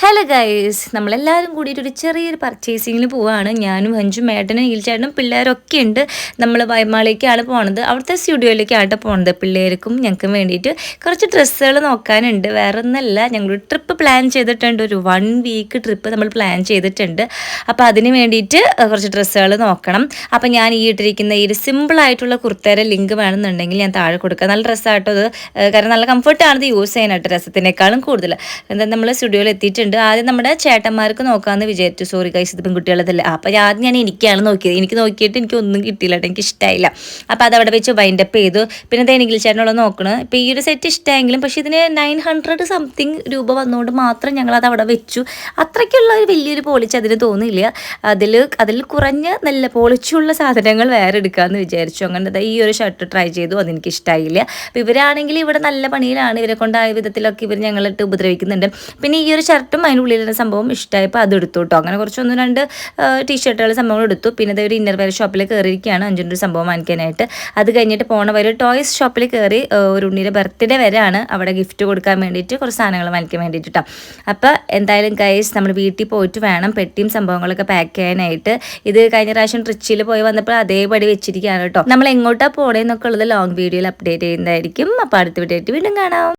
Hello guys, നമ്മളെല്ലാവരും കൂടിയിട്ട് ഒരു ചെറിയൊരു പർച്ചേസിങ്ങിന് പോവുകയാണ്. ഞാനും ഹഞ്ചും ഏട്ടനും ഈൽച്ചേട്ടനും പിള്ളേരൊക്കെ ഉണ്ട്. നമ്മൾ വൈമാളിലേക്കാണ് പോണത്. അവിടുത്തെ സ്റ്റുഡിയോയിലേക്കാണ് പോണത്. പിള്ളേർക്കും ഞങ്ങൾക്കും വേണ്ടിയിട്ട് കുറച്ച് ഡ്രസ്സുകൾ നോക്കാനുണ്ട്. വേറെ ഒന്നല്ല, ഞങ്ങളൊരു ട്രിപ്പ് പ്ലാൻ ചെയ്തിട്ടുണ്ട്. ഒരു 1 വീക്ക് ട്രിപ്പ് നമ്മൾ പ്ലാൻ ചെയ്തിട്ടുണ്ട്. അപ്പോൾ അതിന് വേണ്ടിയിട്ട് കുറച്ച് ഡ്രസ്സുകൾ നോക്കണം. അപ്പോൾ ഞാൻ ഈ ഇട്ടിരിക്കുന്ന ഈ ഒരു സിമ്പിളായിട്ടുള്ള കുർത്തയുടെ ലിങ്ക് വേണമെന്നുണ്ടെങ്കിൽ ഞാൻ താഴെ കൊടുക്കാം. നല്ല ഡ്രസ്സായിട്ടോ അത്, കാരണം നല്ല കംഫർട്ടാണ് ഇത് യൂസ് ചെയ്യാനായിട്ട്, രസത്തിനേക്കാളും കൂടുതൽ. എന്താ നമ്മൾ സ്റ്റുഡിയോയിൽ എത്തിയിട്ടുണ്ട്. ആദ്യം നമ്മുടെ ചേട്ടന്മാർക്ക് നോക്കാമെന്ന് വിചാരിച്ചു. സോറി ഗൈസ്, ഇത് പെൺകുട്ടികളതല്ലേ. അപ്പോൾ ആദ്യം ഞാൻ എനിക്കാണ് നോക്കിയത്. എനിക്ക് നോക്കിയിട്ട് എനിക്കൊന്നും കിട്ടിയില്ല കേട്ടോ, എനിക്ക് ഇഷ്ടമായില്ല. അപ്പോൾ അതവിടെ വെച്ച് വൈൻഡപ്പ് ചെയ്തു. പിന്നെ തേനികിൽ ചേട്ടനുള്ള നോക്കണം. ഇപ്പോൾ ഈ ഒരു സെറ്റ് ഇഷ്ടമായെങ്കിലും പക്ഷേ ഇതിന് 900 സംതിങ് രൂപ വന്നുകൊണ്ട് മാത്രം ഞങ്ങളത് അവിടെ വെച്ചു. അത്രയ്ക്കുള്ള ഒരു വലിയൊരു പോളിച്ച് അതിന് തോന്നിയില്ല. അതിൽ കുറഞ്ഞ നല്ല പോളിച്ചുള്ള സാധനങ്ങൾ വേറെ എടുക്കാമെന്ന് വിചാരിച്ചു. അങ്ങനെ ഈ ഒരു ഷർട്ട് ട്രൈ ചെയ്തു, അതെനിക്ക് ഇഷ്ടമായില്ല. അപ്പോൾ ഇവരാണെങ്കിൽ ഇവിടെ നല്ല പണിയിലാണ്. ഇവരെ കൊണ്ടായ വിധത്തിലൊക്കെ ഇവർ ഞങ്ങളിട്ട് ഉപദ്രവിക്കുന്നുണ്ട്. പിന്നെ ഈ ഒരു ഷർട്ടും അതിനുള്ളിലുള്ള സംഭവം ഇഷ്ടമായപ്പോൾ അത് എടുത്തു കേട്ടോ. അങ്ങനെ കുറച്ച് 1-2 ടീഷർട്ടുകൾ സംഭവങ്ങൾ എടുത്തു. പിന്നെ ഒരു ഇന്നർ വെയർ ഷോപ്പിൽ കയറിയിരിക്കുകയാണ് അഞ്ചിൻ്റെ ഒരു സംഭവം വാങ്ങിക്കാനായിട്ട്. അത് കഴിഞ്ഞിട്ട് പോണ വരെ ടോയ്സ് ഷോപ്പിൽ കയറി. ഒരു ഉണ്ണിയുടെ ബർത്ത്ഡേ വരെയാണ് അവിടെ ഗിഫ്റ്റ് കൊടുക്കാൻ വേണ്ടിയിട്ട് കുറച്ച് സാധനങ്ങൾ വാങ്ങിക്കാൻ വേണ്ടിയിട്ട് കേട്ടോ. അപ്പോൾ എന്തായാലും ഗൈസ്, നമ്മൾ വീട്ടിൽ പോയിട്ട് വേണം പെട്ടിയും സംഭവങ്ങളൊക്കെ പാക്ക് ചെയ്യാനായിട്ട്. ഇത് കഴിഞ്ഞ പ്രാവശ്യം ട്രിച്ചിൽ പോയി വന്നപ്പോൾ അതേപടി വെച്ചിരിക്കുകയാണ് കേട്ടോ. നമ്മൾ എങ്ങോട്ടാണ് പോണേന്നൊക്കെ ഉള്ളത് ലോങ് വീഡിയോയിൽ അപ്ഡേറ്റ് ചെയ്യുന്നതായിരിക്കും. അപ്പോൾ അടുത്ത വീഡിയോ ആയിട്ട് വീണ്ടും കാണാം.